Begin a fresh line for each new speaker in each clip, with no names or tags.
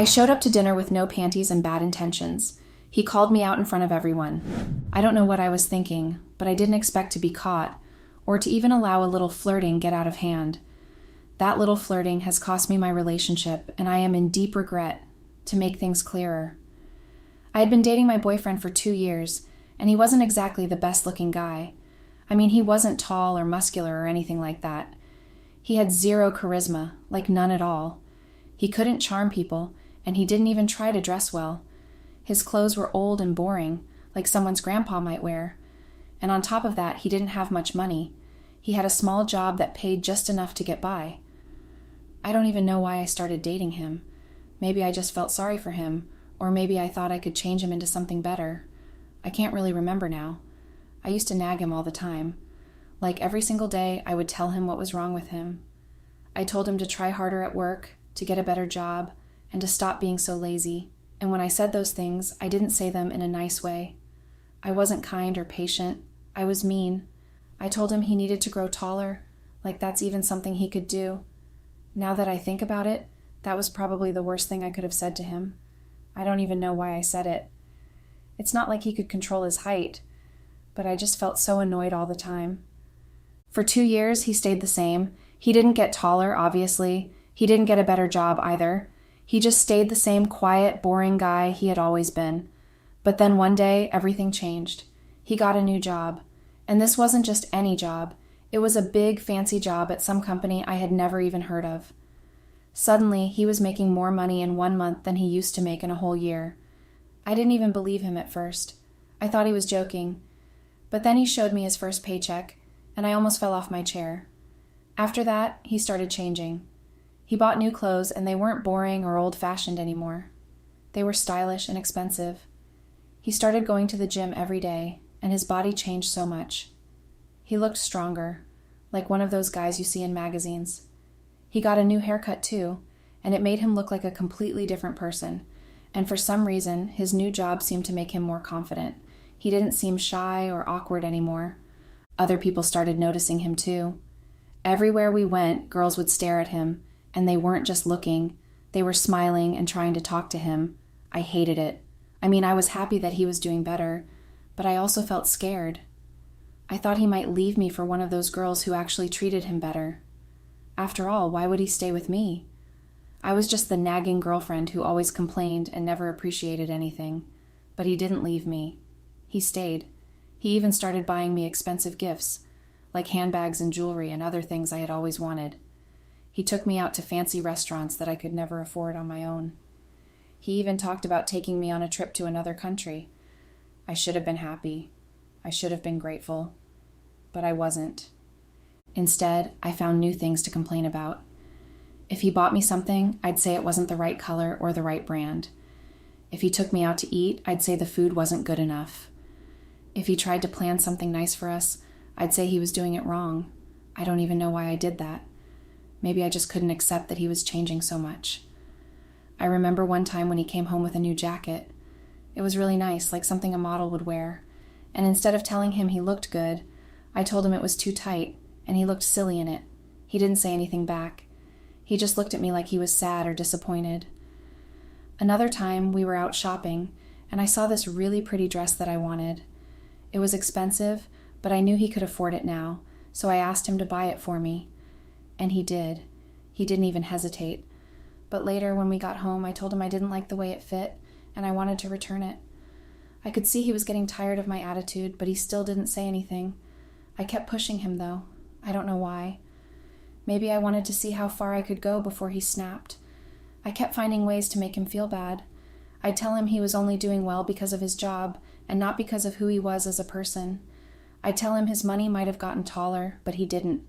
I showed up to dinner with no panties and bad intentions. He called me out in front of everyone. I don't know what I was thinking, but I didn't expect to be caught, or to even allow a little flirting get out of hand. That little flirting has cost me my relationship, and I am in deep regret. To make things clearer, I had been dating my boyfriend for 2 years, and he wasn't exactly the best-looking guy. I mean, he wasn't tall or muscular or anything like that. He had zero charisma, like none at all. He couldn't charm people, and he didn't even try to dress well. His clothes were old and boring, like someone's grandpa might wear. And on top of that, he didn't have much money. He had a small job that paid just enough to get by. I don't even know why I started dating him. Maybe I just felt sorry for him, or maybe I thought I could change him into something better. I can't really remember now. I used to nag him all the time. Like every single day, I would tell him what was wrong with him. I told him to try harder at work, to get a better job, and to stop being so lazy. And when I said those things, I didn't say them in a nice way. I wasn't kind or patient. I was mean. I told him he needed to grow taller, like that's even something he could do. Now that I think about it, that was probably the worst thing I could have said to him. I don't even know why I said it. It's not like he could control his height, but I just felt so annoyed all the time. For 2 years, he stayed the same. He didn't get taller, obviously. He didn't get a better job either. He just stayed the same quiet, boring guy he had always been. But then one day, everything changed. He got a new job. And this wasn't just any job. It was a big, fancy job at some company I had never even heard of. Suddenly, he was making more money in 1 month than he used to make in a whole year. I didn't even believe him at first. I thought he was joking. But then he showed me his first paycheck, and I almost fell off my chair. After that, he started changing. He bought new clothes, and they weren't boring or old-fashioned anymore. They were stylish and expensive. He started going to the gym every day, and his body changed so much. He looked stronger, like one of those guys you see in magazines. He got a new haircut too, and it made him look like a completely different person. And for some reason, his new job seemed to make him more confident. He didn't seem shy or awkward anymore. Other people started noticing him too. Everywhere we went, girls would stare at him, and they weren't just looking. They were smiling and trying to talk to him. I hated it. I mean, I was happy that he was doing better, but I also felt scared. I thought he might leave me for one of those girls who actually treated him better. After all, why would he stay with me? I was just the nagging girlfriend who always complained and never appreciated anything. But he didn't leave me. He stayed. He even started buying me expensive gifts, like handbags and jewelry and other things I had always wanted. He took me out to fancy restaurants that I could never afford on my own. He even talked about taking me on a trip to another country. I should have been happy. I should have been grateful. But I wasn't. Instead, I found new things to complain about. If he bought me something, I'd say it wasn't the right color or the right brand. If he took me out to eat, I'd say the food wasn't good enough. If he tried to plan something nice for us, I'd say he was doing it wrong. I don't even know why I did that. Maybe I just couldn't accept that he was changing so much. I remember one time when he came home with a new jacket. It was really nice, like something a model would wear. And instead of telling him he looked good, I told him it was too tight, and he looked silly in it. He didn't say anything back. He just looked at me like he was sad or disappointed. Another time, we were out shopping, and I saw this really pretty dress that I wanted. It was expensive, but I knew he could afford it now, so I asked him to buy it for me. And he did. He didn't even hesitate. But later, when we got home, I told him I didn't like the way it fit, and I wanted to return it. I could see he was getting tired of my attitude, but he still didn't say anything. I kept pushing him, though. I don't know why. Maybe I wanted to see how far I could go before he snapped. I kept finding ways to make him feel bad. I'd tell him he was only doing well because of his job, and not because of who he was as a person. I'd tell him his money might have gotten taller, but he didn't.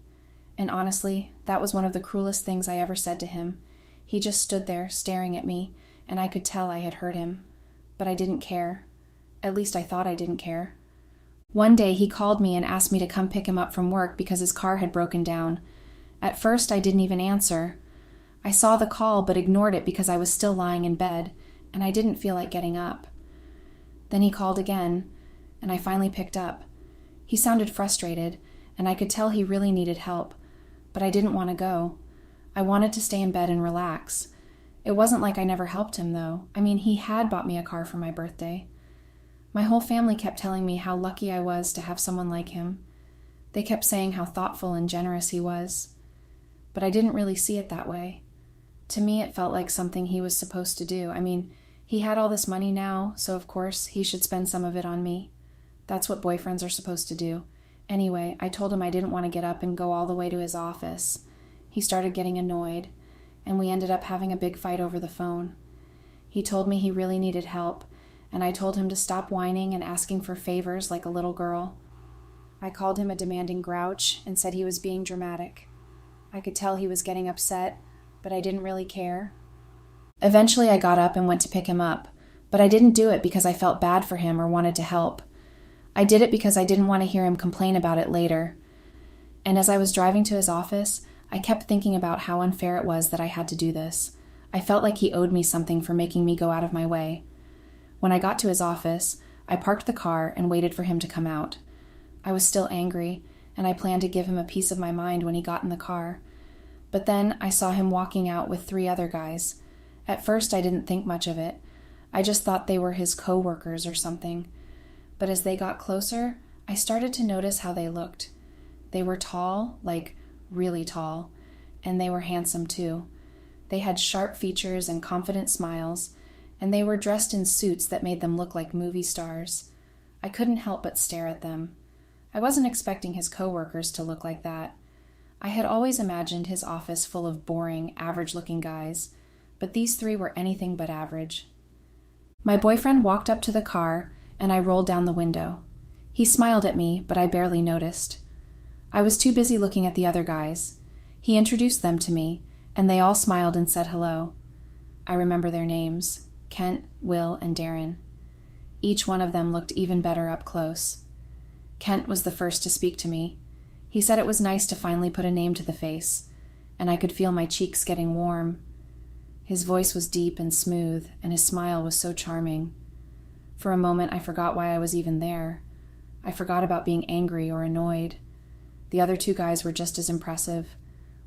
And honestly, that was one of the cruelest things I ever said to him. He just stood there, staring at me, and I could tell I had hurt him. But I didn't care. At least I thought I didn't care. One day he called me and asked me to come pick him up from work because his car had broken down. At first, I didn't even answer. I saw the call but ignored it because I was still lying in bed, and I didn't feel like getting up. Then he called again, and I finally picked up. He sounded frustrated, and I could tell he really needed help, but I didn't want to go. I wanted to stay in bed and relax. It wasn't like I never helped him, though. I mean, he had bought me a car for my birthday. My whole family kept telling me how lucky I was to have someone like him. They kept saying how thoughtful and generous he was. But I didn't really see it that way. To me, it felt like something he was supposed to do. I mean, he had all this money now, so of course he should spend some of it on me. That's what boyfriends are supposed to do. Anyway, I told him I didn't want to get up and go all the way to his office. He started getting annoyed, and we ended up having a big fight over the phone. He told me he really needed help, and I told him to stop whining and asking for favors like a little girl. I called him a demanding grouch and said he was being dramatic. I could tell he was getting upset, but I didn't really care. Eventually, I got up and went to pick him up, but I didn't do it because I felt bad for him or wanted to help. I did it because I didn't want to hear him complain about it later. And as I was driving to his office, I kept thinking about how unfair it was that I had to do this. I felt like he owed me something for making me go out of my way. When I got to his office, I parked the car and waited for him to come out. I was still angry, and I planned to give him a piece of my mind when he got in the car. But then I saw him walking out with 3 other guys. At first, I didn't think much of it. I just thought they were his co-workers or something. But as they got closer, I started to notice how they looked. They were tall, like really tall, and they were handsome too. They had sharp features and confident smiles, and they were dressed in suits that made them look like movie stars. I couldn't help but stare at them. I wasn't expecting his co-workers to look like that. I had always imagined his office full of boring, average-looking guys, but these 3 were anything but average. My boyfriend walked up to the car, and I rolled down the window. He smiled at me, but I barely noticed. I was too busy looking at the other guys. He introduced them to me, and they all smiled and said hello. I remember their names: Kent, Will, and Darren. Each one of them looked even better up close. Kent was the first to speak to me. He said it was nice to finally put a name to the face, and I could feel my cheeks getting warm. His voice was deep and smooth, and his smile was so charming. For a moment, I forgot why I was even there. I forgot about being angry or annoyed. The other 2 guys were just as impressive.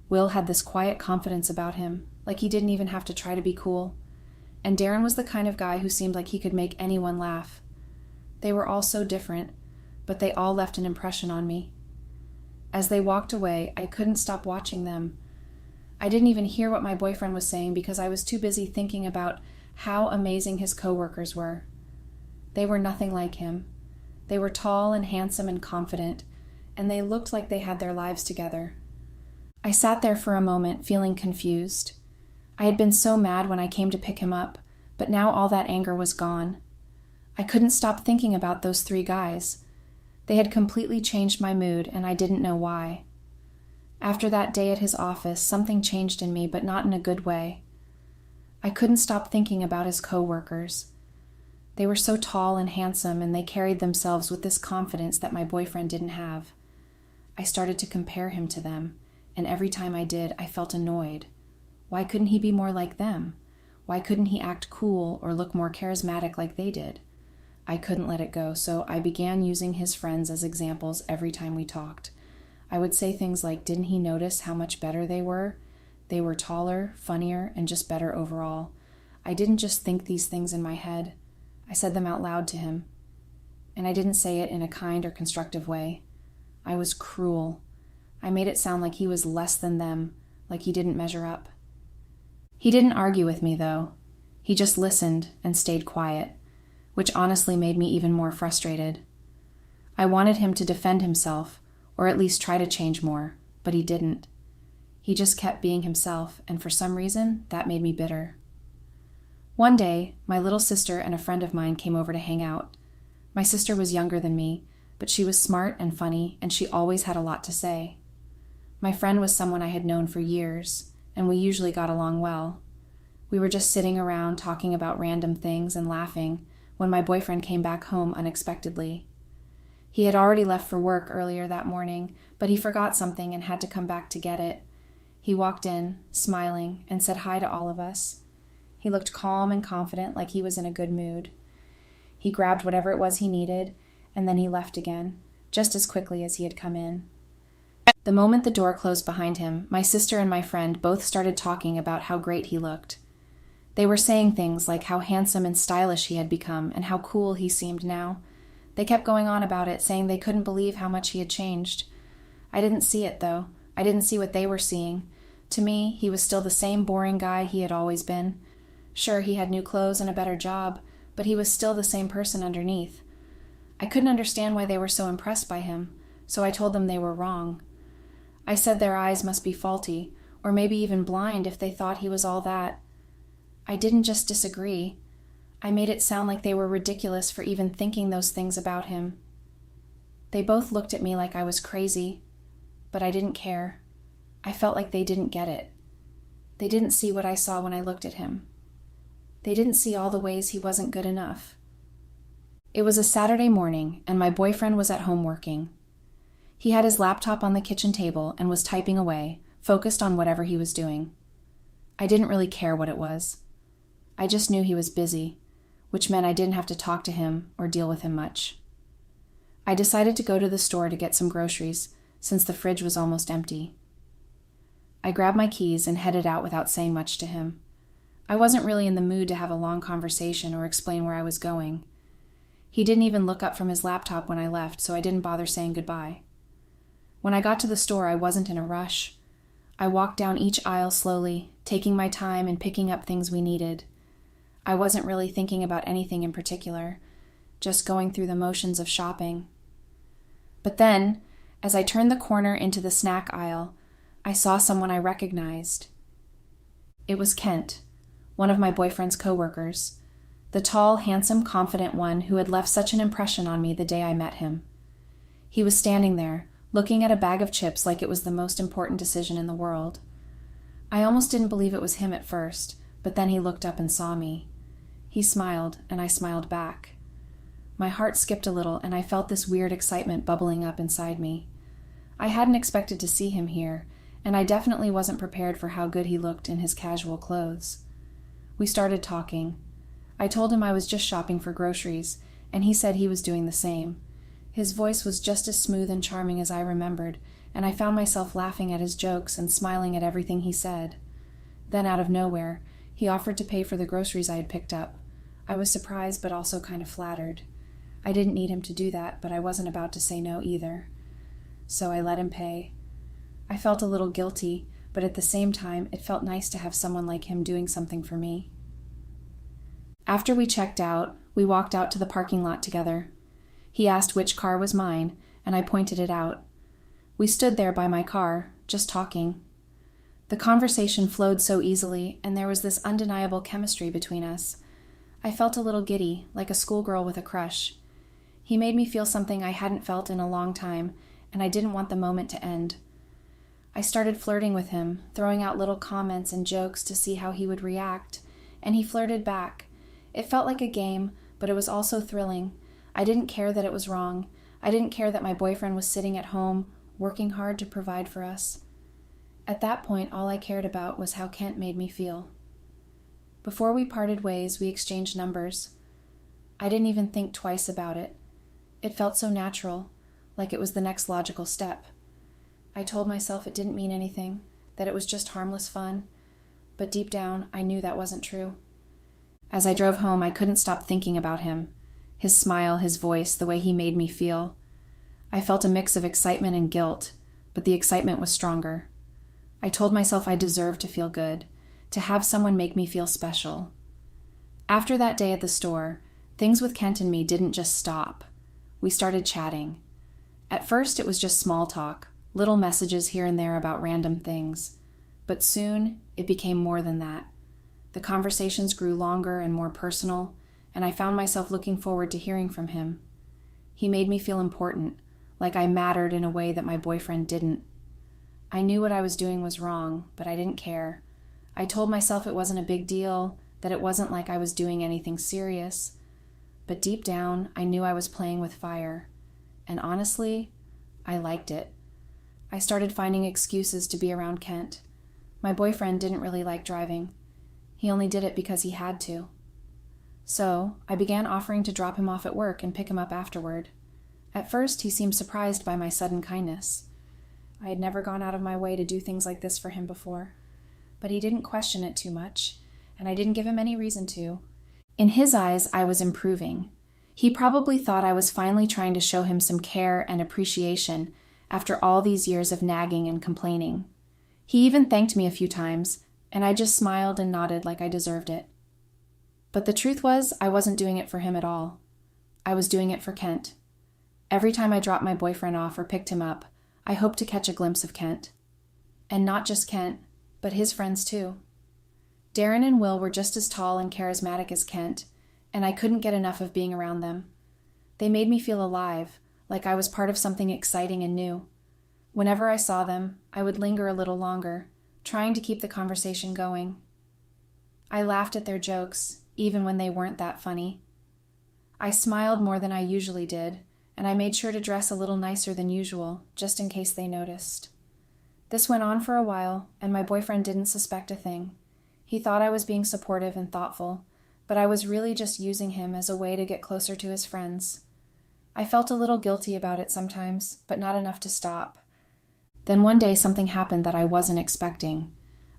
Will had this quiet confidence about him, like he didn't even have to try to be cool. And Darren was the kind of guy who seemed like he could make anyone laugh. They were all so different, but they all left an impression on me. As they walked away, I couldn't stop watching them. I didn't even hear what my boyfriend was saying because I was too busy thinking about how amazing his coworkers were. They were nothing like him. They were tall and handsome and confident, and they looked like they had their lives together. I sat there for a moment, feeling confused. I had been so mad when I came to pick him up, but now all that anger was gone. I couldn't stop thinking about those 3 guys. They had completely changed my mood, and I didn't know why. After that day at his office, something changed in me, but not in a good way. I couldn't stop thinking about his co-workers. They were so tall and handsome, and they carried themselves with this confidence that my boyfriend didn't have. I started to compare him to them, and every time I did, I felt annoyed. Why couldn't he be more like them? Why couldn't he act cool or look more charismatic like they did? I couldn't let it go, so I began using his friends as examples every time we talked. I would say things like, didn't he notice how much better they were? They were taller, funnier, and just better overall. I didn't just think these things in my head. I said them out loud to him. And I didn't say it in a kind or constructive way. I was cruel. I made it sound like he was less than them, like he didn't measure up. He didn't argue with me, though. He just listened and stayed quiet, which honestly made me even more frustrated. I wanted him to defend himself, or at least try to change more, but he didn't. He just kept being himself, and for some reason, that made me bitter. One day, my little sister and a friend of mine came over to hang out. My sister was younger than me, but she was smart and funny, and she always had a lot to say. My friend was someone I had known for years, and we usually got along well. We were just sitting around talking about random things and laughing when my boyfriend came back home unexpectedly. He had already left for work earlier that morning, but he forgot something and had to come back to get it. He walked in, smiling, and said hi to all of us. He looked calm and confident, like he was in a good mood. He grabbed whatever it was he needed, and then he left again, just as quickly as he had come in. The moment the door closed behind him, my sister and my friend both started talking about how great he looked. They were saying things like how handsome and stylish he had become and how cool he seemed now. They kept going on about it, saying they couldn't believe how much he had changed. I didn't see it, though. I didn't see what they were seeing. To me, he was still the same boring guy he had always been. Sure, he had new clothes and a better job, but he was still the same person underneath. I couldn't understand why they were so impressed by him, so I told them they were wrong. I said their eyes must be faulty, or maybe even blind if they thought he was all that. I didn't just disagree. I made it sound like they were ridiculous for even thinking those things about him. They both looked at me like I was crazy, but I didn't care. I felt like they didn't get it. They didn't see what I saw when I looked at him. They didn't see all the ways he wasn't good enough. It was a Saturday morning, and my boyfriend was at home working. He had his laptop on the kitchen table and was typing away, focused on whatever he was doing. I didn't really care what it was. I just knew he was busy, which meant I didn't have to talk to him or deal with him much. I decided to go to the store to get some groceries, since the fridge was almost empty. I grabbed my keys and headed out without saying much to him. I wasn't really in the mood to have a long conversation or explain where I was going. He didn't even look up from his laptop when I left, so I didn't bother saying goodbye. When I got to the store, I wasn't in a rush. I walked down each aisle slowly, taking my time and picking up things we needed. I wasn't really thinking about anything in particular, just going through the motions of shopping. But then, as I turned the corner into the snack aisle, I saw someone I recognized. It was Kent, one of my boyfriend's coworkers, the tall, handsome, confident one who had left such an impression on me the day I met him. He was standing there, looking at a bag of chips like it was the most important decision in the world. I almost didn't believe it was him at first, but then he looked up and saw me. He smiled, and I smiled back. My heart skipped a little, and I felt this weird excitement bubbling up inside me. I hadn't expected to see him here, and I definitely wasn't prepared for how good he looked in his casual clothes. We started talking. I told him I was just shopping for groceries, and he said he was doing the same. His voice was just as smooth and charming as I remembered, and I found myself laughing at his jokes and smiling at everything he said. Then, out of nowhere, he offered to pay for the groceries I had picked up. I was surprised but also kind of flattered. I didn't need him to do that, but I wasn't about to say no either. So I let him pay. I felt a little guilty, but at the same time, it felt nice to have someone like him doing something for me. After we checked out, we walked out to the parking lot together. He asked which car was mine, and I pointed it out. We stood there by my car, just talking. The conversation flowed so easily, and there was this undeniable chemistry between us. I felt a little giddy, like a schoolgirl with a crush. He made me feel something I hadn't felt in a long time, and I didn't want the moment to end. I started flirting with him, throwing out little comments and jokes to see how he would react, and he flirted back. It felt like a game, but it was also thrilling. I didn't care that it was wrong. I didn't care that my boyfriend was sitting at home, working hard to provide for us. At that point, all I cared about was how Kent made me feel. Before we parted ways, we exchanged numbers. I didn't even think twice about it. It felt so natural, like it was the next logical step. I told myself it didn't mean anything, that it was just harmless fun, but deep down, I knew that wasn't true. As I drove home, I couldn't stop thinking about him. His smile, his voice, the way he made me feel. I felt a mix of excitement and guilt, but the excitement was stronger. I told myself I deserved to feel good, to have someone make me feel special. After that day at the store, things with Kent and me didn't just stop. We started chatting. At first, it was just small talk, little messages here and there about random things. But soon, it became more than that. The conversations grew longer and more personal, and I found myself looking forward to hearing from him. He made me feel important, like I mattered in a way that my boyfriend didn't. I knew what I was doing was wrong, but I didn't care. I told myself it wasn't a big deal, that it wasn't like I was doing anything serious. But deep down, I knew I was playing with fire. And honestly, I liked it. I started finding excuses to be around Kent. My boyfriend didn't really like driving. He only did it because he had to. So, I began offering to drop him off at work and pick him up afterward. At first, he seemed surprised by my sudden kindness. I had never gone out of my way to do things like this for him before. But he didn't question it too much, and I didn't give him any reason to. In his eyes, I was improving. He probably thought I was finally trying to show him some care and appreciation after all these years of nagging and complaining. He even thanked me a few times, and I just smiled and nodded like I deserved it. But the truth was, I wasn't doing it for him at all. I was doing it for Kent. Every time I dropped my boyfriend off or picked him up, I hoped to catch a glimpse of Kent. And not just Kent, but his friends too. Darren and Will were just as tall and charismatic as Kent, and I couldn't get enough of being around them. They made me feel alive, like I was part of something exciting and new. Whenever I saw them, I would linger a little longer, trying to keep the conversation going. I laughed at their jokes, even when they weren't that funny. I smiled more than I usually did, and I made sure to dress a little nicer than usual, just in case they noticed. This went on for a while, and my boyfriend didn't suspect a thing. He thought I was being supportive and thoughtful, but I was really just using him as a way to get closer to his friends. I felt a little guilty about it sometimes, but not enough to stop. Then one day something happened that I wasn't expecting.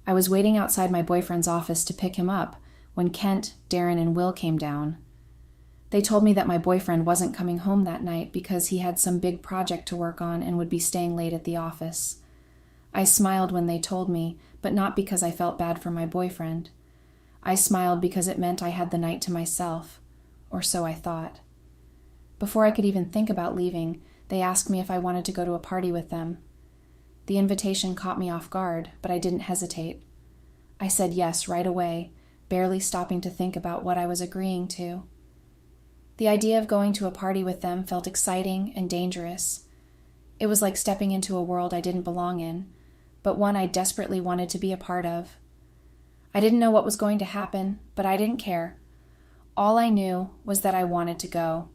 I was waiting outside my boyfriend's office to pick him up when Kent, Darren, and Will came down. They told me that my boyfriend wasn't coming home that night because he had some big project to work on and would be staying late at the office. I smiled when they told me, but not because I felt bad for my boyfriend. I smiled because it meant I had the night to myself, or so I thought. Before I could even think about leaving, they asked me if I wanted to go to a party with them. The invitation caught me off guard, but I didn't hesitate. I said yes right away, barely stopping to think about what I was agreeing to. The idea of going to a party with them felt exciting and dangerous. It was like stepping into a world I didn't belong in, but one I desperately wanted to be a part of. I didn't know what was going to happen, but I didn't care. All I knew was that I wanted to go.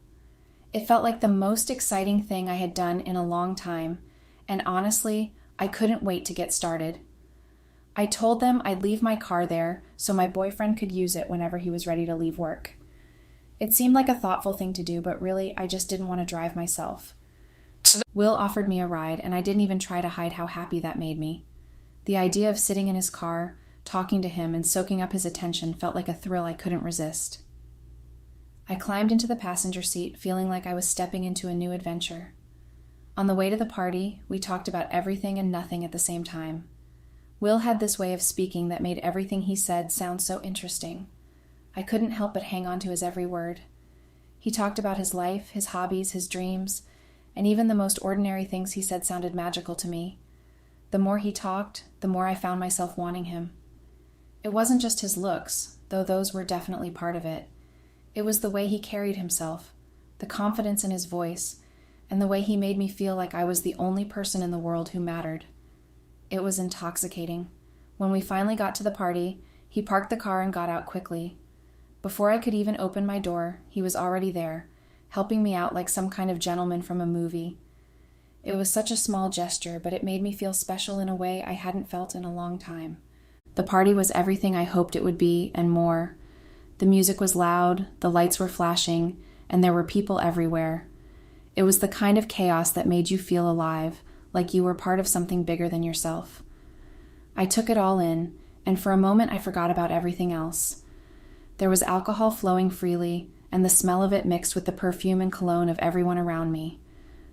It felt like the most exciting thing I had done in a long time, and honestly, I couldn't wait to get started. I told them I'd leave my car there so my boyfriend could use it whenever he was ready to leave work. It seemed like a thoughtful thing to do, but really, I just didn't want to drive myself. Will offered me a ride, and I didn't even try to hide how happy that made me. The idea of sitting in his car, talking to him, and soaking up his attention felt like a thrill I couldn't resist. I climbed into the passenger seat, feeling like I was stepping into a new adventure. On the way to the party, we talked about everything and nothing at the same time. Will had this way of speaking that made everything he said sound so interesting. I couldn't help but hang on to his every word. He talked about his life, his hobbies, his dreams, and even the most ordinary things he said sounded magical to me. The more he talked, the more I found myself wanting him. It wasn't just his looks, though those were definitely part of it. It was the way he carried himself, the confidence in his voice, and the way he made me feel like I was the only person in the world who mattered. It was intoxicating. When we finally got to the party, he parked the car and got out quickly. Before I could even open my door, he was already there, helping me out like some kind of gentleman from a movie. It was such a small gesture, but it made me feel special in a way I hadn't felt in a long time. The party was everything I hoped it would be, and more. The music was loud, the lights were flashing, and there were people everywhere. It was the kind of chaos that made you feel alive, like you were part of something bigger than yourself. I took it all in, and for a moment I forgot about everything else. There was alcohol flowing freely, and the smell of it mixed with the perfume and cologne of everyone around me.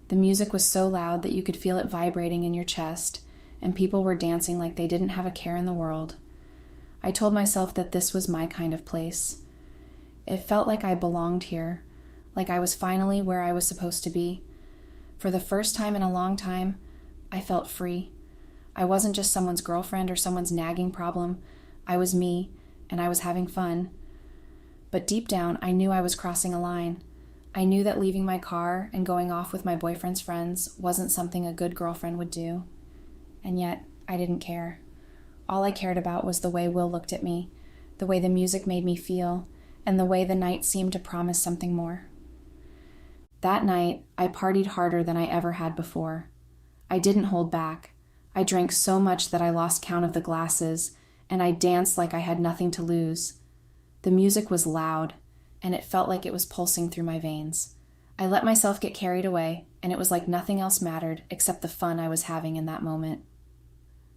The music was so loud that you could feel it vibrating in your chest, and people were dancing like they didn't have a care in the world. I told myself that this was my kind of place. It felt like I belonged here, like I was finally where I was supposed to be. For the first time in a long time, I felt free. I wasn't just someone's girlfriend or someone's nagging problem. I was me, and I was having fun. But deep down, I knew I was crossing a line. I knew that leaving my car and going off with my boyfriend's friends wasn't something a good girlfriend would do. And yet, I didn't care. All I cared about was the way Will looked at me, the way the music made me feel, and the way the night seemed to promise something more. That night, I partied harder than I ever had before. I didn't hold back. I drank so much that I lost count of the glasses, and I danced like I had nothing to lose. The music was loud, and it felt like it was pulsing through my veins. I let myself get carried away, and it was like nothing else mattered except the fun I was having in that moment.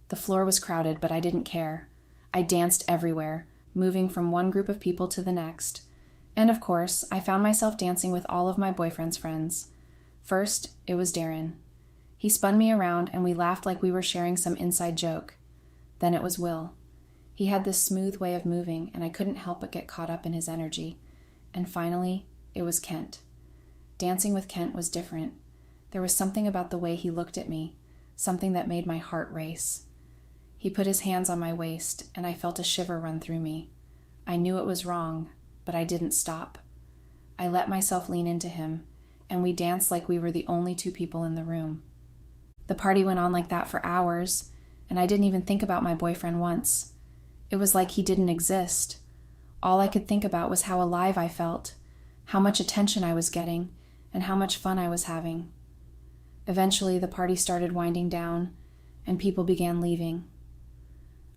The floor was crowded, but I didn't care. I danced everywhere, moving from one group of people to the next. And of course, I found myself dancing with all of my boyfriend's friends. First, it was Darren. He spun me around and we laughed like we were sharing some inside joke. Then it was Will. He had this smooth way of moving, and I couldn't help but get caught up in his energy. And finally, it was Kent. Dancing with Kent was different. There was something about the way he looked at me, something that made my heart race. He put his hands on my waist, and I felt a shiver run through me. I knew it was wrong, but I didn't stop. I let myself lean into him, and we danced like we were the only two people in the room. The party went on like that for hours, and I didn't even think about my boyfriend once. It was like he didn't exist. All I could think about was how alive I felt, how much attention I was getting, and how much fun I was having. Eventually, the party started winding down, and people began leaving.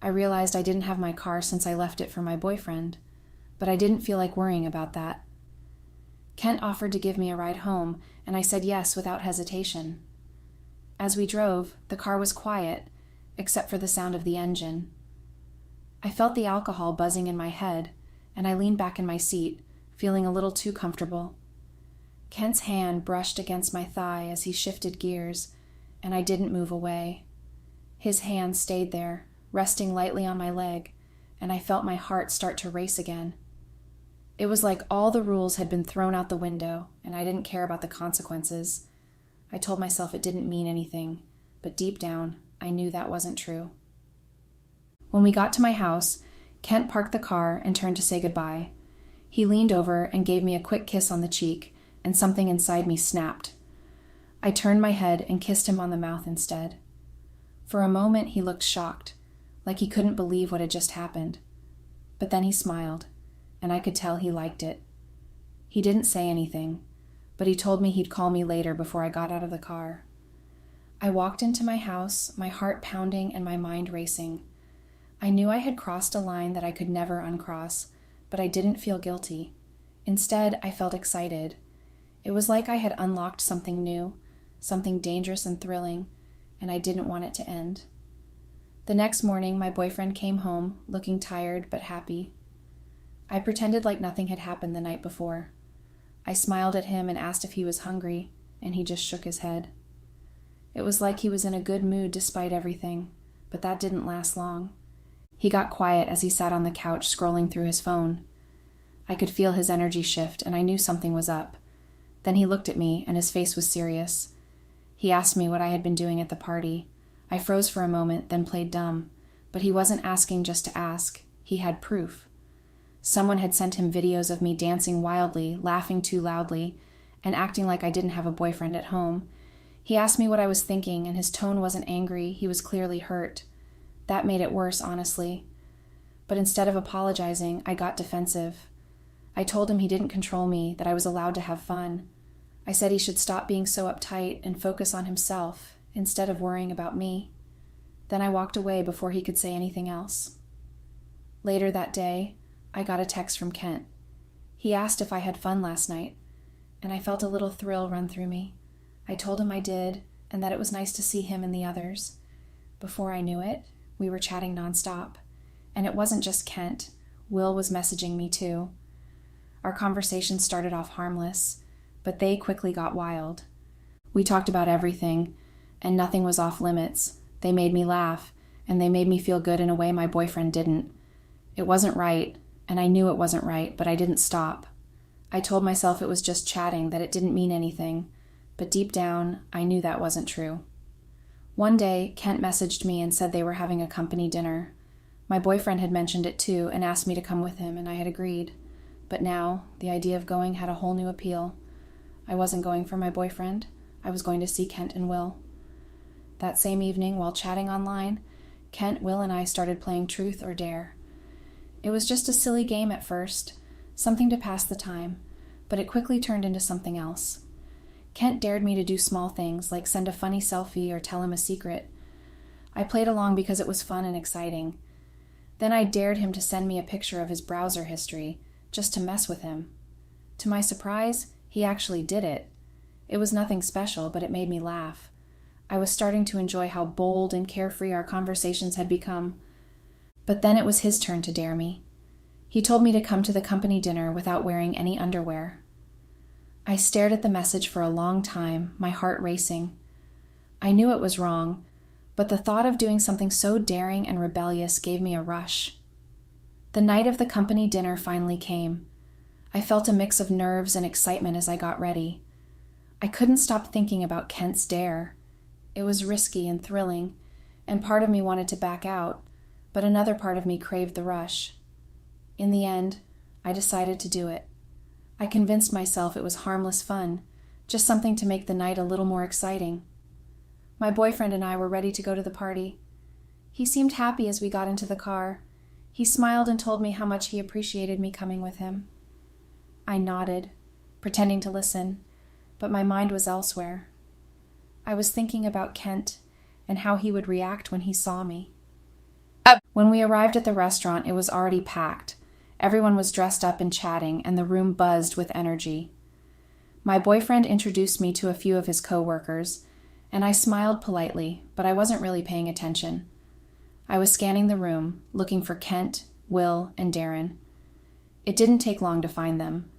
I realized I didn't have my car since I left it for my boyfriend, but I didn't feel like worrying about that. Kent offered to give me a ride home, and I said yes without hesitation. As we drove, the car was quiet, except for the sound of the engine. I felt the alcohol buzzing in my head, and I leaned back in my seat, feeling a little too comfortable. Kent's hand brushed against my thigh as he shifted gears, and I didn't move away. His hand stayed there, resting lightly on my leg, and I felt my heart start to race again. It was like all the rules had been thrown out the window, and I didn't care about the consequences. I told myself it didn't mean anything, but deep down, I knew that wasn't true. When we got to my house, Kent parked the car and turned to say goodbye. He leaned over and gave me a quick kiss on the cheek, and something inside me snapped. I turned my head and kissed him on the mouth instead. For a moment, he looked shocked, like he couldn't believe what had just happened. But then he smiled, and I could tell he liked it. He didn't say anything, but he told me he'd call me later before I got out of the car. I walked into my house, my heart pounding and my mind racing. I knew I had crossed a line that I could never uncross, but I didn't feel guilty. Instead, I felt excited. It was like I had unlocked something new, something dangerous and thrilling, and I didn't want it to end. The next morning, my boyfriend came home, looking tired but happy. I pretended like nothing had happened the night before. I smiled at him and asked if he was hungry, and he just shook his head. It was like he was in a good mood despite everything, but that didn't last long. He got quiet as he sat on the couch scrolling through his phone. I could feel his energy shift, and I knew something was up. Then he looked at me, and his face was serious. He asked me what I had been doing at the party. I froze for a moment, then played dumb. But he wasn't asking just to ask. He had proof. Someone had sent him videos of me dancing wildly, laughing too loudly, and acting like I didn't have a boyfriend at home. He asked me what I was thinking, and his tone wasn't angry. He was clearly hurt. That made it worse, honestly. But instead of apologizing, I got defensive. I told him he didn't control me, that I was allowed to have fun. I said he should stop being so uptight and focus on himself, instead of worrying about me. Then I walked away before he could say anything else. Later that day, I got a text from Kent. He asked if I had fun last night, and I felt a little thrill run through me. I told him I did, and that it was nice to see him and the others. Before I knew it, we were chatting nonstop. And it wasn't just Kent. Will was messaging me too. Our conversation started off harmless, but they quickly got wild. We talked about everything, and nothing was off limits. They made me laugh, and they made me feel good in a way my boyfriend didn't. It wasn't right, and I knew it wasn't right, but I didn't stop. I told myself it was just chatting, that it didn't mean anything, but deep down, I knew that wasn't true. One day, Kent messaged me and said they were having a company dinner. My boyfriend had mentioned it too and asked me to come with him, and I had agreed. But now, the idea of going had a whole new appeal. I wasn't going for my boyfriend. I was going to see Kent and Will. That same evening, while chatting online, Kent, Will, and I started playing Truth or Dare. It was just a silly game at first, something to pass the time, but it quickly turned into something else. Kent dared me to do small things, like send a funny selfie or tell him a secret. I played along because it was fun and exciting. Then I dared him to send me a picture of his browser history, just to mess with him. To my surprise, he actually did it. It was nothing special, but it made me laugh. I was starting to enjoy how bold and carefree our conversations had become. But then it was his turn to dare me. He told me to come to the company dinner without wearing any underwear. I stared at the message for a long time, my heart racing. I knew it was wrong, but the thought of doing something so daring and rebellious gave me a rush. The night of the company dinner finally came. I felt a mix of nerves and excitement as I got ready. I couldn't stop thinking about Kent's dare. It was risky and thrilling, and part of me wanted to back out, but another part of me craved the rush. In the end, I decided to do it. I convinced myself it was harmless fun, just something to make the night a little more exciting. My boyfriend and I were ready to go to the party. He seemed happy as we got into the car. He smiled and told me how much he appreciated me coming with him. I nodded, pretending to listen, but my mind was elsewhere. I was thinking about Kent and how he would react when he saw me. When we arrived at the restaurant, it was already packed. Everyone was dressed up and chatting, and the room buzzed with energy. My boyfriend introduced me to a few of his co-workers, and I smiled politely, but I wasn't really paying attention. I was scanning the room, looking for Kent, Will, and Darren. It didn't take long to find them.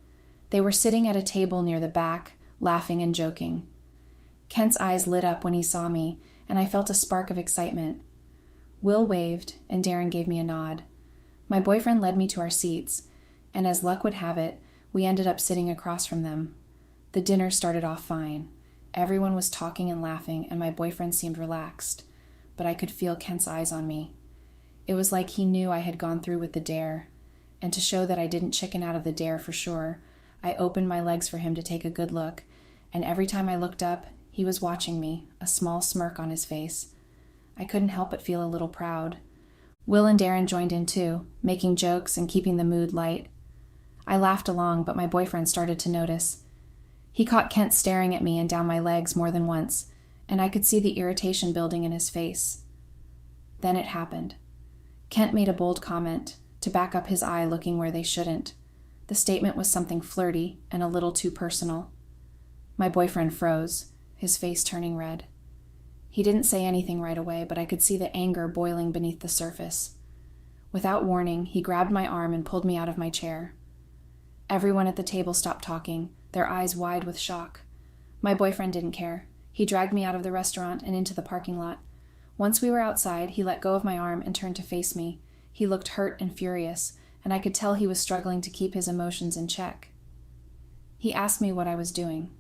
They were sitting at a table near the back, laughing and joking. Kent's eyes lit up when he saw me, and I felt a spark of excitement. Will waved, and Darren gave me a nod. My boyfriend led me to our seats, and as luck would have it, we ended up sitting across from them. The dinner started off fine. Everyone was talking and laughing, and my boyfriend seemed relaxed, but I could feel Kent's eyes on me. It was like he knew I had gone through with the dare, and to show that I didn't chicken out of the dare for sure, I opened my legs for him to take a good look, and every time I looked up, he was watching me, a small smirk on his face. I couldn't help but feel a little proud. Will and Darren joined in too, making jokes and keeping the mood light. I laughed along, but my boyfriend started to notice. He caught Kent staring at me and down my legs more than once, and I could see the irritation building in his face. Then it happened. Kent made a bold comment, to back up his eye looking where they shouldn't. The statement was something flirty and a little too personal. My boyfriend froze, his face turning red. He didn't say anything right away, but I could see the anger boiling beneath the surface. Without warning, he grabbed my arm and pulled me out of my chair. Everyone at the table stopped talking, their eyes wide with shock. My boyfriend didn't care. He dragged me out of the restaurant and into the parking lot. Once we were outside, he let go of my arm and turned to face me. He looked hurt and furious, and I could tell he was struggling to keep his emotions in check. He asked me what I was doing.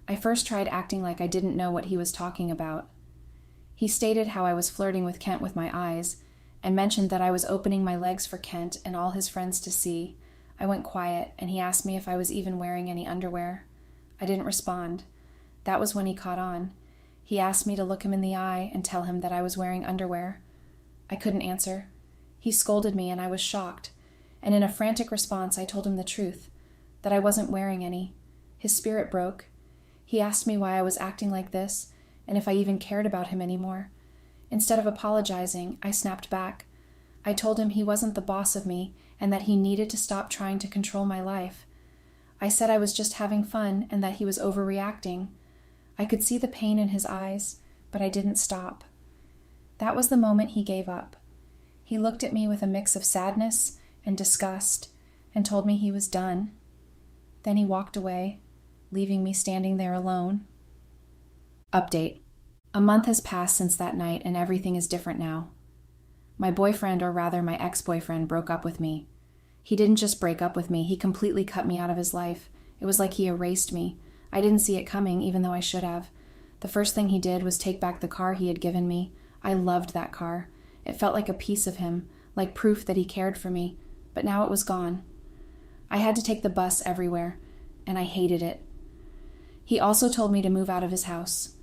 I first tried acting like I didn't know what he was talking about. He stated how I was flirting with Kent with my eyes, and mentioned that I was opening my legs for Kent and all his friends to see. I went quiet, and he asked me if I was even wearing any underwear. I didn't respond. That was when he caught on. He asked me to look him in the eye and tell him that I was wearing underwear. I couldn't answer. He scolded me, and I was shocked, and in a frantic response I told him the truth, that I wasn't wearing any. His spirit broke. He asked me why I was acting like this, and if I even cared about him anymore. Instead of apologizing, I snapped back. I told him he wasn't the boss of me, and that he needed to stop trying to control my life. I said I was just having fun, and that he was overreacting. I could see the pain in his eyes, but I didn't stop. That was the moment he gave up. He looked at me with a mix of sadness and disgust, and told me he was done. Then he walked away, leaving me standing there alone. Update. A month has passed since that night, and everything is different now. My boyfriend, or rather my ex-boyfriend, broke up with me. He didn't just break up with me, he completely cut me out of his life. It was like he erased me. I didn't see it coming, even though I should have. The first thing he did was take back the car he had given me. I loved that car. It felt like a piece of him, like proof that he cared for me, but now it was gone. I had to take the bus everywhere, and I hated it. He also told me to move out of his house.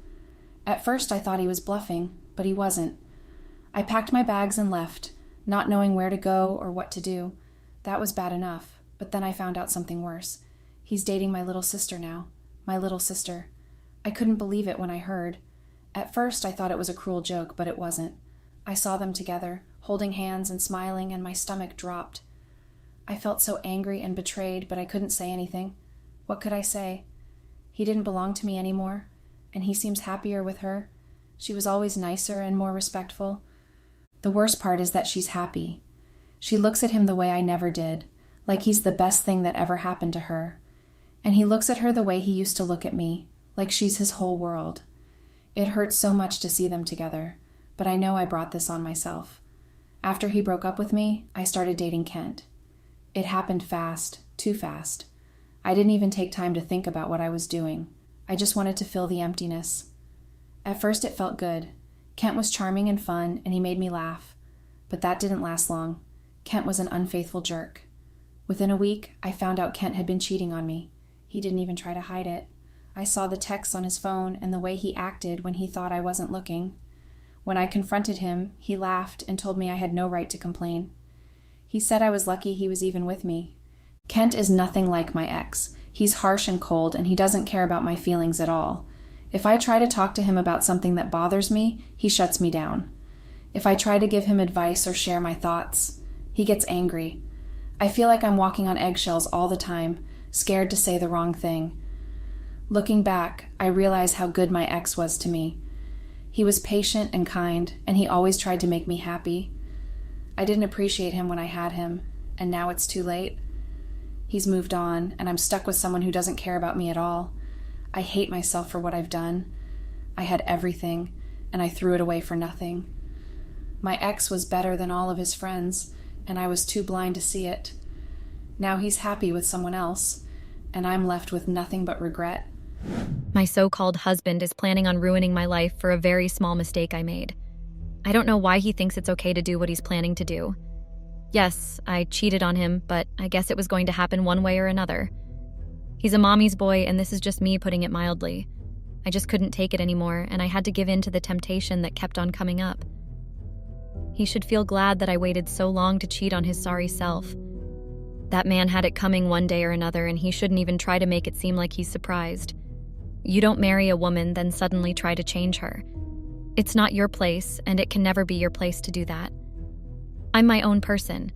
At first I thought he was bluffing, but he wasn't. I packed my bags and left, not knowing where to go or what to do. That was bad enough, but then I found out something worse. He's dating my little sister now. My little sister. I couldn't believe it when I heard. At first I thought it was a cruel joke, but it wasn't. I saw them together, holding hands and smiling, and my stomach dropped. I felt so angry and betrayed, but I couldn't say anything. What could I say? He didn't belong to me anymore, and he seems happier with her. She was always nicer and more respectful. The worst part is that she's happy. She looks at him the way I never did, like he's the best thing that ever happened to her. And he looks at her the way he used to look at me, like she's his whole world. It hurts so much to see them together, but I know I brought this on myself. After he broke up with me, I started dating Kent. It happened fast, too fast. I didn't even take time to think about what I was doing. I just wanted to fill the emptiness. At first it felt good. Kent was charming and fun, and he made me laugh. But that didn't last long. Kent was an unfaithful jerk. Within a week, I found out Kent had been cheating on me. He didn't even try to hide it. I saw the texts on his phone and the way he acted when he thought I wasn't looking. When I confronted him, he laughed and told me I had no right to complain. He said I was lucky he was even with me. Kent is nothing like my ex. He's harsh and cold, and he doesn't care about my feelings at all. If I try to talk to him about something that bothers me, he shuts me down. If I try to give him advice or share my thoughts, he gets angry. I feel like I'm walking on eggshells all the time, scared to say the wrong thing. Looking back, I realize how good my ex was to me. He was patient and kind, and he always tried to make me happy. I didn't appreciate him when I had him, and now it's too late. He's moved on, and I'm stuck with someone who doesn't care about me at all. I hate myself for what I've done. I had everything, and I threw it away for nothing. My ex was better than all of his friends, and I was too blind to see it. Now he's happy with someone else, and I'm left with nothing but regret.
My so-called husband is planning on ruining my life for a very small mistake I made. I don't know why he thinks it's okay to do what he's planning to do. Yes, I cheated on him, but I guess it was going to happen one way or another. He's a mommy's boy, and this is just me putting it mildly. I just couldn't take it anymore, and I had to give in to the temptation that kept on coming up. He should feel glad that I waited so long to cheat on his sorry self. That man had it coming one day or another, and he shouldn't even try to make it seem like he's surprised. You don't marry a woman, then suddenly try to change her. It's not your place, and it can never be your place to do that. I'm my own person,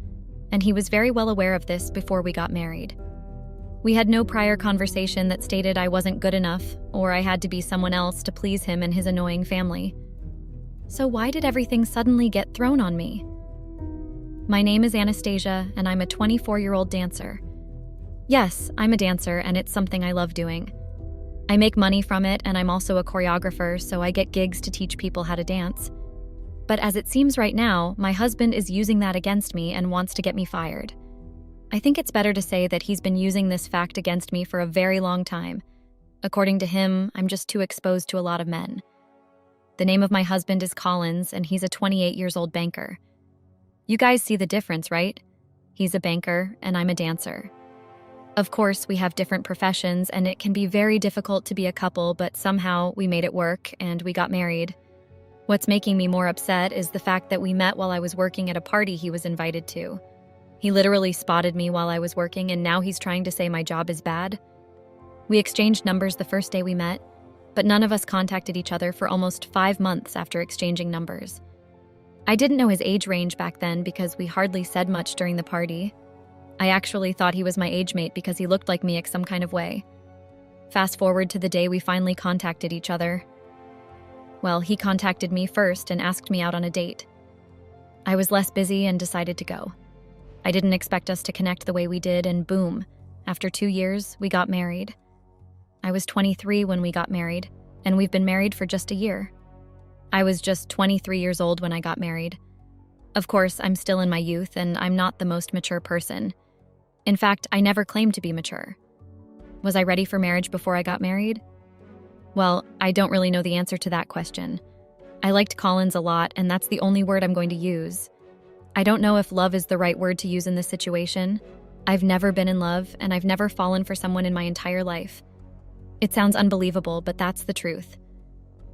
and he was very well aware of this before we got married. We had no prior conversation that stated I wasn't good enough, or I had to be someone else to please him and his annoying family. So why did everything suddenly get thrown on me? My name is Anastasia, and I'm a 24-year-old dancer. Yes, I'm a dancer, and it's something I love doing. I make money from it, and I'm also a choreographer, so I get gigs to teach people how to dance. But as it seems right now, my husband is using that against me and wants to get me fired. I think it's better to say that he's been using this fact against me for a very long time. According to him, I'm just too exposed to a lot of men. The name of my husband is Collins, and he's a 28-year-old banker. You guys see the difference, right? He's a banker, and I'm a dancer. Of course, we have different professions, and it can be very difficult to be a couple, but somehow we made it work, and we got married. What's making me more upset is the fact that we met while I was working at a party he was invited to. He literally spotted me while I was working, and now he's trying to say my job is bad. We exchanged numbers the first day we met, but none of us contacted each other for almost 5 months after exchanging numbers. I didn't know his age range back then because we hardly said much during the party. I actually thought he was my age mate because he looked like me in some kind of way. Fast forward to the day we finally contacted each other. Well, he contacted me first and asked me out on a date. I was less busy and decided to go. I didn't expect us to connect the way we did, and boom, after 2 years, we got married. I was 23 when we got married, and we've been married for just a year. I was just 23 years old when I got married. Of course, I'm still in my youth, and I'm not the most mature person. In fact, I never claimed to be mature. Was I ready for marriage before I got married? Well, I don't really know the answer to that question. I liked Collins a lot, and that's the only word I'm going to use. I don't know if love is the right word to use in this situation. I've never been in love, and I've never fallen for someone in my entire life. It sounds unbelievable, but that's the truth.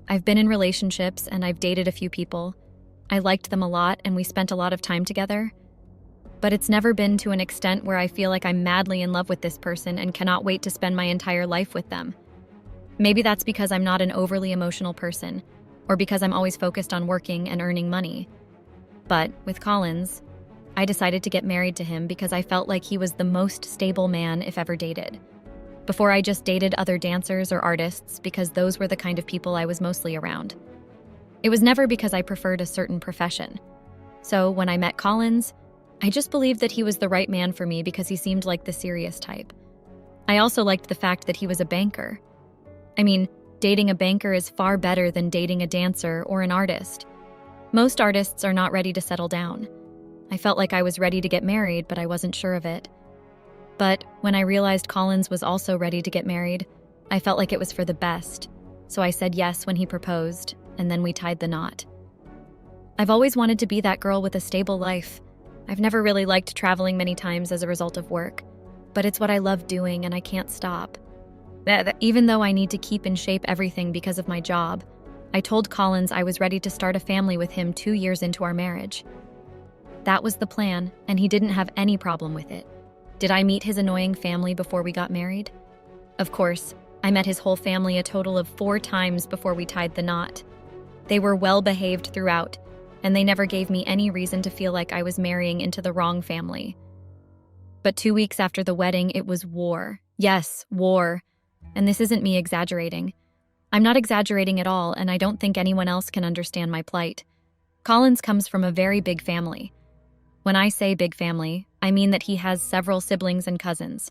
I've been in relationships, and I've dated a few people. I liked them a lot, and we spent a lot of time together. But it's never been to an extent where I feel like I'm madly in love with this person and cannot wait to spend my entire life with them. Maybe that's because I'm not an overly emotional person, or because I'm always focused on working and earning money. But with Collins, I decided to get married to him because I felt like he was the most stable man if ever dated. Before, I just dated other dancers or artists because those were the kind of people I was mostly around. It was never because I preferred a certain profession. So when I met Collins, I just believed that he was the right man for me because he seemed like the serious type. I also liked the fact that he was a banker. I mean, dating a banker is far better than dating a dancer or an artist. Most artists are not ready to settle down. I felt like I was ready to get married, but I wasn't sure of it. But when I realized Collins was also ready to get married, I felt like it was for the best. So I said yes when he proposed, and then we tied the knot. I've always wanted to be that girl with a stable life. I've never really liked traveling many times as a result of work, but it's what I love doing and I can't stop. Even though I need to keep in shape everything because of my job, I told Collins I was ready to start a family with him 2 years into our marriage. That was the plan, and he didn't have any problem with it. Did I meet his annoying family before we got married? Of course, I met his whole family a total of 4 times before we tied the knot. They were well behaved throughout, and they never gave me any reason to feel like I was marrying into the wrong family. But 2 weeks after the wedding, it was war. Yes, war. And this isn't me exaggerating. I'm not exaggerating at all, and I don't think anyone else can understand my plight. Collins comes from a very big family. When I say big family, I mean that he has several siblings and cousins.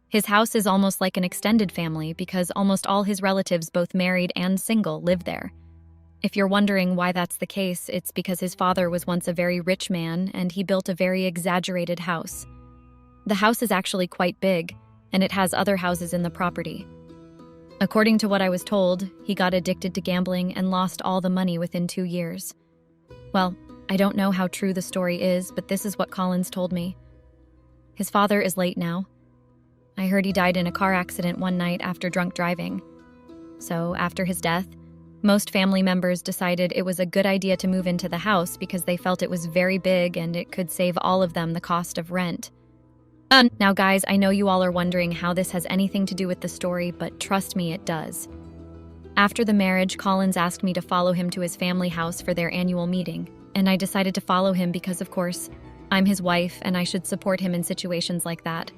His house is almost like an extended family because almost all his relatives, both married and single, live there. If you're wondering why that's the case, it's because his father was once a very rich man and he built a very exaggerated house. The house is actually quite big, and it has other houses in the property. According to what I was told, he got addicted to gambling and lost all the money within 2 years. Well, I don't know how true the story is, but this is what Collins told me. His father is late now. I heard he died in a car accident one night after drunk driving. So, after his death, most family members decided it was a good idea to move into the house because they felt it was very big and it could save all of them the cost of rent. Now guys, I know you all are wondering how this has anything to do with the story, but trust me, it does. After the marriage, Collins asked me to follow him to his family house for their annual meeting, and I decided to follow him because, of course, I'm his wife and I should support him in situations like that.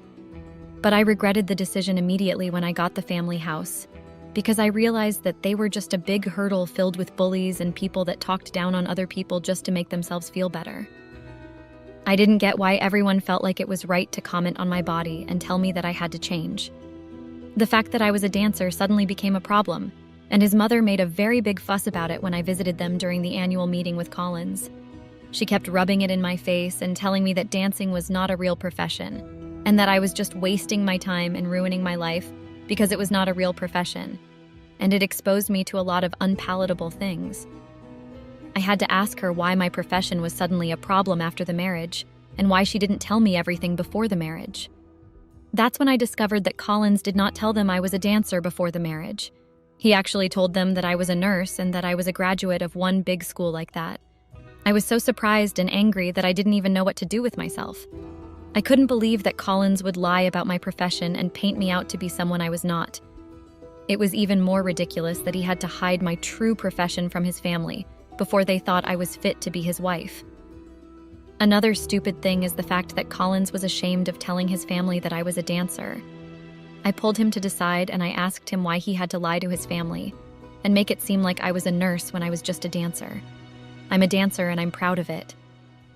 But I regretted the decision immediately when I got the family house, because I realized that they were just a big hurdle filled with bullies and people that talked down on other people just to make themselves feel better. I didn't get why everyone felt like it was right to comment on my body and tell me that I had to change. The fact that I was a dancer suddenly became a problem, and his mother made a very big fuss about it when I visited them during the annual meeting with Collins. She kept rubbing it in my face and telling me that dancing was not a real profession, and that I was just wasting my time and ruining my life because it was not a real profession, and it exposed me to a lot of unpalatable things. I had to ask her why my profession was suddenly a problem after the marriage, and why she didn't tell me everything before the marriage. That's when I discovered that Collins did not tell them I was a dancer before the marriage. He actually told them that I was a nurse and that I was a graduate of one big school like that. I was so surprised and angry that I didn't even know what to do with myself. I couldn't believe that Collins would lie about my profession and paint me out to be someone I was not. It was even more ridiculous that he had to hide my true profession from his family before they thought I was fit to be his wife. Another stupid thing is the fact that Collins was ashamed of telling his family that I was a dancer. I pulled him to decide and I asked him why he had to lie to his family and make it seem like I was a nurse when I was just a dancer. I'm a dancer and I'm proud of it.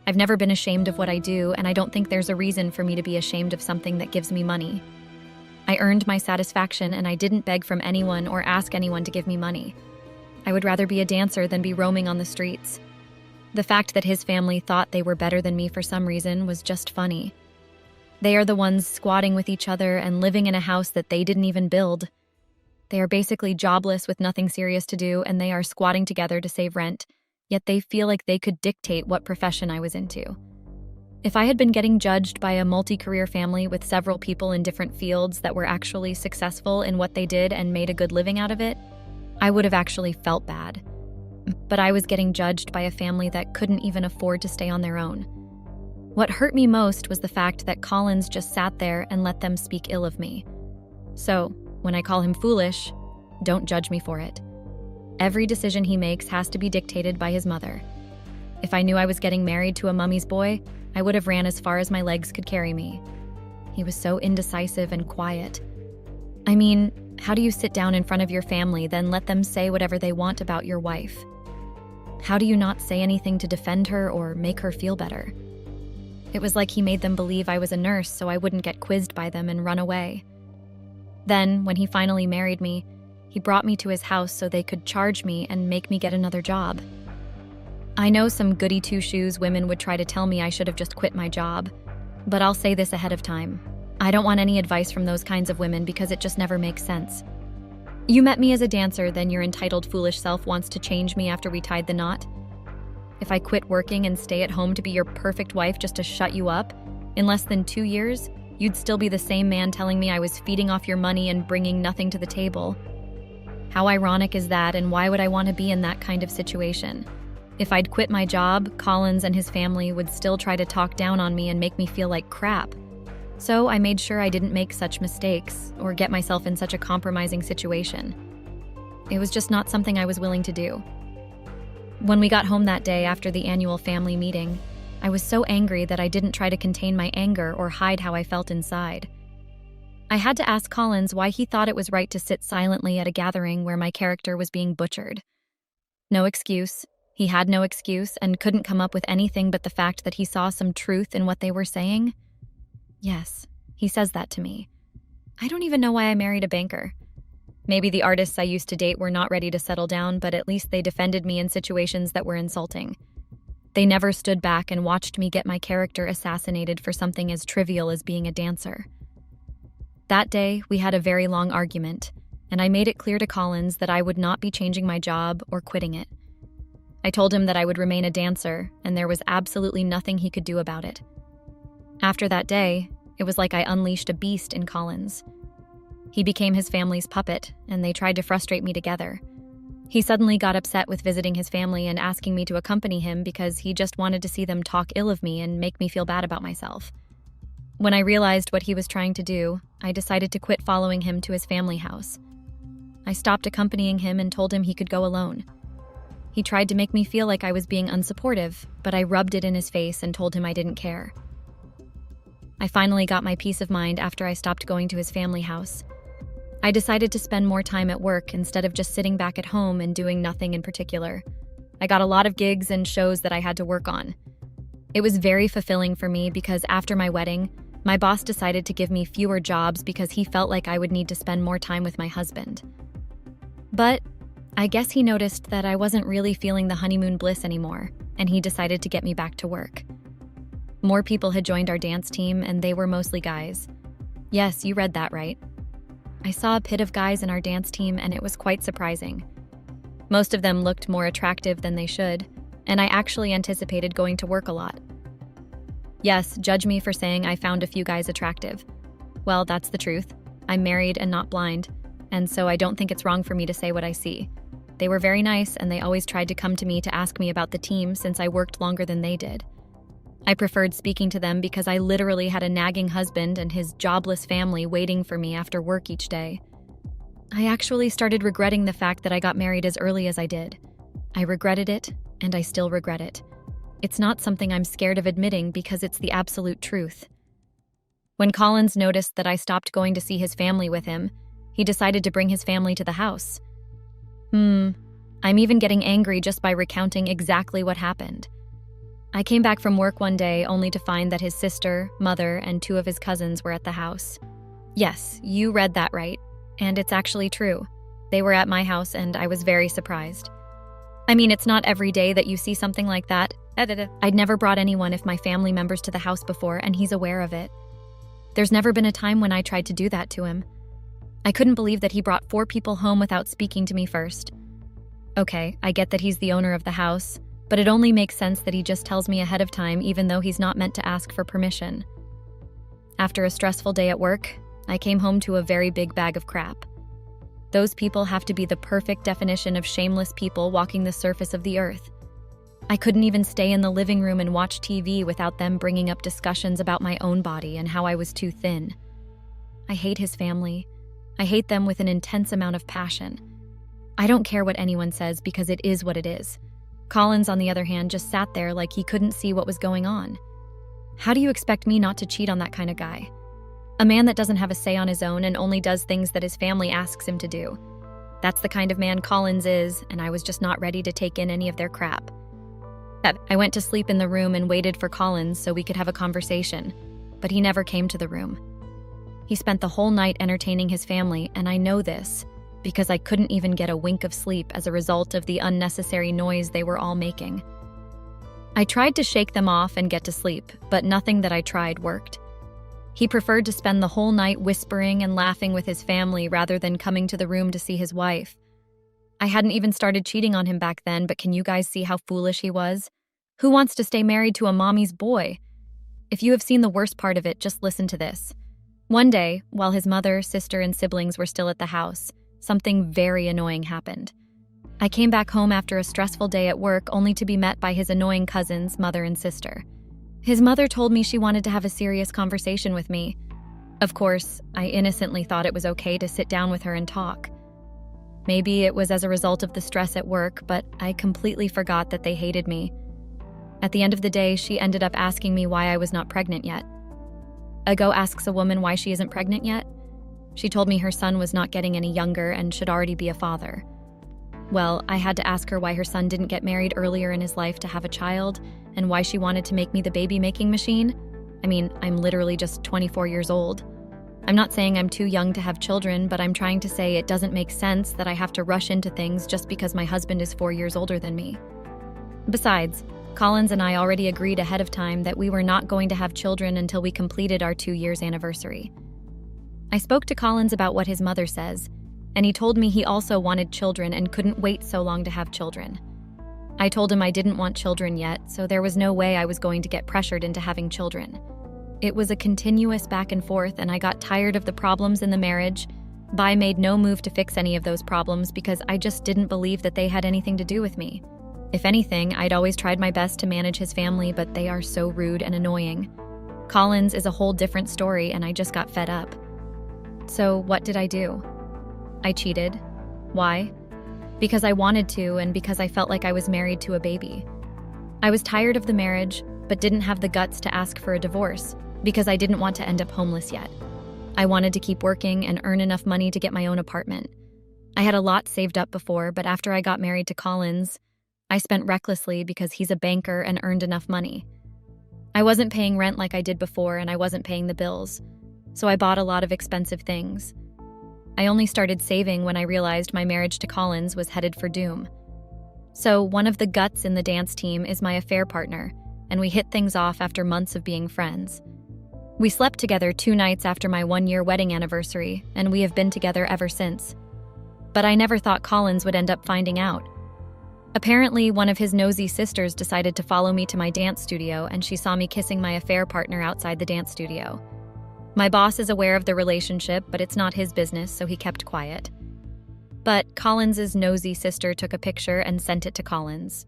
I've never been ashamed of what I do, and I don't think there's a reason for me to be ashamed of something that gives me money. I earned my satisfaction and I didn't beg from anyone or ask anyone to give me money. I would rather be a dancer than be roaming on the streets. The fact that his family thought they were better than me for some reason was just funny. They are the ones squatting with each other and living in a house that they didn't even build. They are basically jobless with nothing serious to do, and they are squatting together to save rent, yet they feel like they could dictate what profession I was into. If I had been getting judged by a multi-career family with several people in different fields that were actually successful in what they did and made a good living out of it, I would have actually felt bad. But I was getting judged by a family that couldn't even afford to stay on their own. What hurt me most was the fact that Collins just sat there and let them speak ill of me. So, when I call him foolish, don't judge me for it. Every decision he makes has to be dictated by his mother. If I knew I was getting married to a mummy's boy, I would have ran as far as my legs could carry me. He was so indecisive and quiet. I mean, how do you sit down in front of your family, then let them say whatever they want about your wife? How do you not say anything to defend her or make her feel better? It was like he made them believe I was a nurse so I wouldn't get quizzed by them and run away. Then, when he finally married me, he brought me to his house so they could charge me and make me get another job. I know some goody two-shoes women would try to tell me I should have just quit my job, but I'll say this ahead of time. I don't want any advice from those kinds of women because it just never makes sense. You met me as a dancer, then your entitled foolish self wants to change me after we tied the knot? If I quit working and stay at home to be your perfect wife just to shut you up, in less than 2 years, you'd still be the same man telling me I was feeding off your money and bringing nothing to the table. How ironic is that, and why would I want to be in that kind of situation? If I'd quit my job, Collins and his family would still try to talk down on me and make me feel like crap. So I made sure I didn't make such mistakes or get myself in such a compromising situation. It was just not something I was willing to do. When we got home that day after the annual family meeting, I was so angry that I didn't try to contain my anger or hide how I felt inside. I had to ask Collins why he thought it was right to sit silently at a gathering where my character was being butchered. No excuse. He had no excuse and couldn't come up with anything but the fact that he saw some truth in what they were saying. Yes, he says that to me. I don't even know why I married a banker. Maybe the artists I used to date were not ready to settle down, but at least they defended me in situations that were insulting. They never stood back and watched me get my character assassinated for something as trivial as being a dancer. That day, we had a very long argument, and I made it clear to Collins that I would not be changing my job or quitting it. I told him that I would remain a dancer, and there was absolutely nothing he could do about it. After that day, it was like I unleashed a beast in Collins. He became his family's puppet, and they tried to frustrate me together. He suddenly got upset with visiting his family and asking me to accompany him because he just wanted to see them talk ill of me and make me feel bad about myself. When I realized what he was trying to do, I decided to quit following him to his family house. I stopped accompanying him and told him he could go alone. He tried to make me feel like I was being unsupportive, but I rubbed it in his face and told him I didn't care. I finally got my peace of mind after I stopped going to his family house. I decided to spend more time at work instead of just sitting back at home and doing nothing in particular. I got a lot of gigs and shows that I had to work on. It was very fulfilling for me because after my wedding, my boss decided to give me fewer jobs because he felt like I would need to spend more time with my husband. But I guess he noticed that I wasn't really feeling the honeymoon bliss anymore, and he decided to get me back to work. More people had joined our dance team, and they were mostly guys. Yes, you read that right. I saw a pit of guys in our dance team, and it was quite surprising. Most of them looked more attractive than they should, and I actually anticipated going to work a lot. Yes, judge me for saying I found a few guys attractive. Well, that's the truth. I'm married and not blind, and so I don't think it's wrong for me to say what I see. They were very nice, and they always tried to come to me to ask me about the team since I worked longer than they did. I preferred speaking to them because I literally had a nagging husband and his jobless family waiting for me after work each day. I actually started regretting the fact that I got married as early as I did. I regretted it, and I still regret it. It's not something I'm scared of admitting because it's the absolute truth. When Collins noticed that I stopped going to see his family with him, he decided to bring his family to the house. I'm even getting angry just by recounting exactly what happened. I came back from work one day only to find that his sister, mother, and 2 of his cousins were at the house. Yes, you read that right, and it's actually true. They were at my house, and I was very surprised. I mean, it's not every day that you see something like that. I'd never brought anyone of my family members to the house before, and he's aware of it. There's never been a time when I tried to do that to him. I couldn't believe that he brought 4 people home without speaking to me first. Okay, I get that he's the owner of the house, but it only makes sense that he just tells me ahead of time even though he's not meant to ask for permission. After a stressful day at work, I came home to a very big bag of crap. Those people have to be the perfect definition of shameless people walking the surface of the earth. I couldn't even stay in the living room and watch TV without them bringing up discussions about my own body and how I was too thin. I hate his family. I hate them with an intense amount of passion. I don't care what anyone says because it is what it is. Collins, on the other hand, just sat there like he couldn't see what was going on. How do you expect me not to cheat on that kind of guy? A man that doesn't have a say on his own and only does things that his family asks him to do. That's the kind of man Collins is, and I was just not ready to take in any of their crap. I went to sleep in the room and waited for Collins so we could have a conversation, but he never came to the room. He spent the whole night entertaining his family, and I know this because I couldn't even get a wink of sleep as a result of the unnecessary noise they were all making. I tried to shake them off and get to sleep, but nothing that I tried worked. He preferred to spend the whole night whispering and laughing with his family rather than coming to the room to see his wife. I hadn't even started cheating on him back then, but can you guys see how foolish he was? Who wants to stay married to a mommy's boy? If you have seen the worst part of it, just listen to this. One day, while his mother, sister, and siblings were still at the house, something very annoying happened. I came back home after a stressful day at work only to be met by his annoying cousins, mother and sister. His mother told me she wanted to have a serious conversation with me. Of course, I innocently thought it was okay to sit down with her and talk. Maybe it was as a result of the stress at work, but I completely forgot that they hated me. At the end of the day, she ended up asking me why I was not pregnant yet. A go asks a woman why she isn't pregnant yet. She told me her son was not getting any younger and should already be a father. Well, I had to ask her why her son didn't get married earlier in his life to have a child, and why she wanted to make me the baby-making machine. I mean, I'm literally just 24 years old. I'm not saying I'm too young to have children, but I'm trying to say it doesn't make sense that I have to rush into things just because my husband is 4 years older than me. Besides, Collins and I already agreed ahead of time that we were not going to have children until we completed our 2 years anniversary. I spoke to Collins about what his mother says, and he told me he also wanted children and couldn't wait so long to have children. I told him I didn't want children yet, so there was no way I was going to get pressured into having children. It was a continuous back and forth, and I got tired of the problems in the marriage. But I made no move to fix any of those problems because I just didn't believe that they had anything to do with me. If anything, I'd always tried my best to manage his family, but they are so rude and annoying. Collins is a whole different story, and I just got fed up. So what did I do? I cheated. Why? Because I wanted to, and because I felt like I was married to a baby. I was tired of the marriage, but didn't have the guts to ask for a divorce, because I didn't want to end up homeless yet. I wanted to keep working and earn enough money to get my own apartment. I had a lot saved up before, but after I got married to Collins, I spent recklessly because he's a banker and earned enough money. I wasn't paying rent like I did before, and I wasn't paying the bills, so I bought a lot of expensive things. I only started saving when I realized my marriage to Collins was headed for doom. So one of the guts in the dance team is my affair partner, and we hit things off after months of being friends. We slept together 2 nights after my 1-year wedding anniversary, and we have been together ever since. But I never thought Collins would end up finding out. Apparently, one of his nosy sisters decided to follow me to my dance studio, and she saw me kissing my affair partner outside the dance studio. My boss is aware of the relationship, but it's not his business, so he kept quiet. But Collins's nosy sister took a picture and sent it to Collins.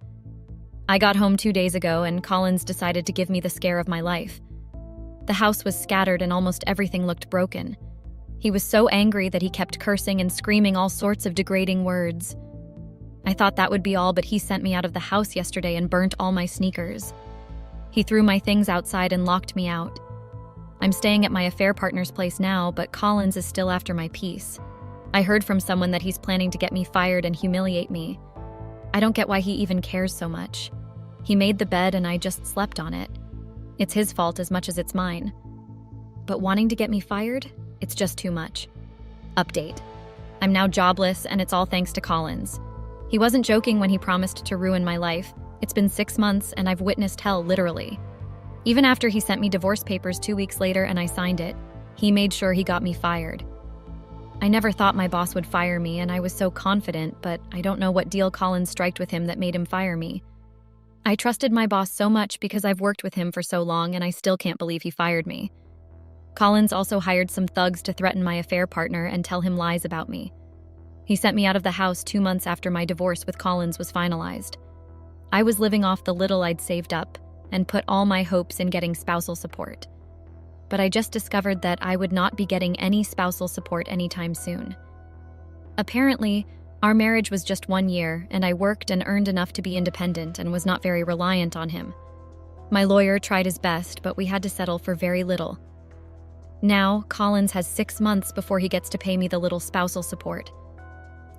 I got home 2 days ago, and Collins decided to give me the scare of my life. The house was scattered and almost everything looked broken. He was so angry that he kept cursing and screaming all sorts of degrading words. I thought that would be all, but he sent me out of the house yesterday and burnt all my sneakers. He threw my things outside and locked me out. I'm staying at my affair partner's place now, but Collins is still after my peace. I heard from someone that he's planning to get me fired and humiliate me. I don't get why he even cares so much. He made the bed and I just slept on it. It's his fault as much as it's mine. But wanting to get me fired? It's just too much. Update. I'm now jobless, and it's all thanks to Collins. He wasn't joking when he promised to ruin my life. It's been 6 months, and I've witnessed hell, literally. Even after he sent me divorce papers 2 weeks later and I signed it, he made sure he got me fired. I never thought my boss would fire me, and I was so confident, but I don't know what deal Collins striked with him that made him fire me. I trusted my boss so much because I've worked with him for so long, and I still can't believe he fired me. Collins also hired some thugs to threaten my affair partner and tell him lies about me. He sent me out of the house 2 months after my divorce with Collins was finalized. I was living off the little I'd saved up and put all my hopes in getting spousal support. But I just discovered that I would not be getting any spousal support anytime soon. Apparently, our marriage was just 1 year, and I worked and earned enough to be independent and was not very reliant on him. My lawyer tried his best, but we had to settle for very little. Now, Collins has 6 months before he gets to pay me the little spousal support.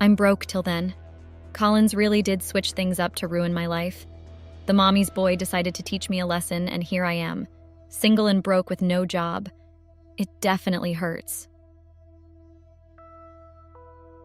I'm broke till then. Collins really did switch things up to ruin my life. The mommy's boy decided to teach me a lesson, and here I am, single and broke with no job. It definitely hurts.